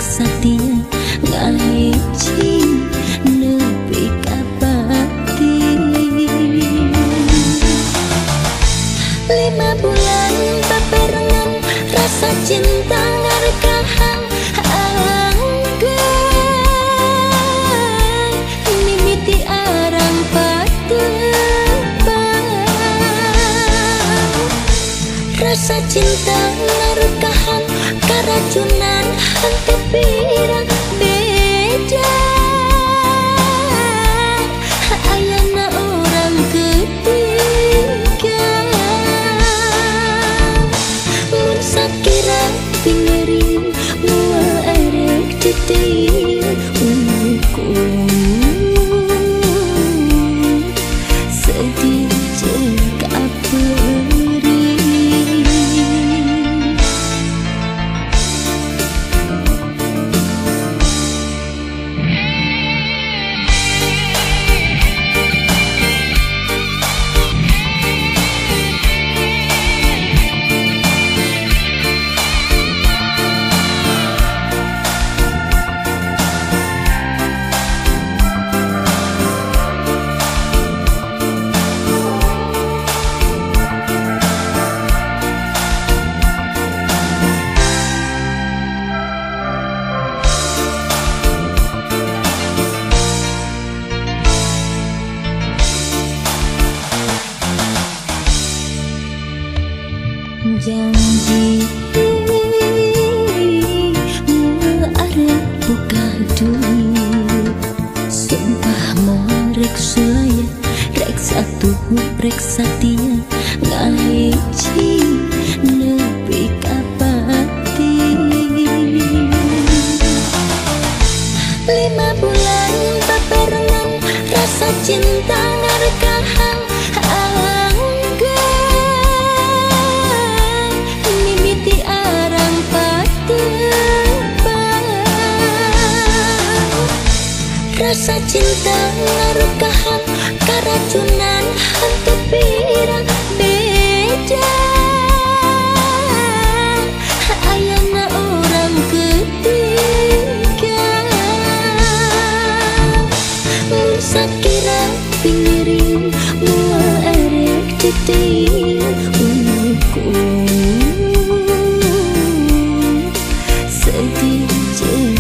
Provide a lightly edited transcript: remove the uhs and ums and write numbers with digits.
reksa dia ngahiji nepi ka pati. 5 bulan babarengan rasa cinta ngarekahan anggar mimiti arang patebang. Rasa cinta ngarekahan karacunan hante pirang beda. Ayana orang ketiga mun sakira pingering mua erek titir unku sedih jeung kaperi. Janji arek buka duit, sumpah mau rek sulaya, rek satu rek satia ngahiji nepi ka pati. 5 bulan babarengan rasa cinta ngarekahan rasa cinta ngarekahan karacunan hante pirang beda. Ayana orang ketiga mun sakira pingering mua erek titir unku sedih jeung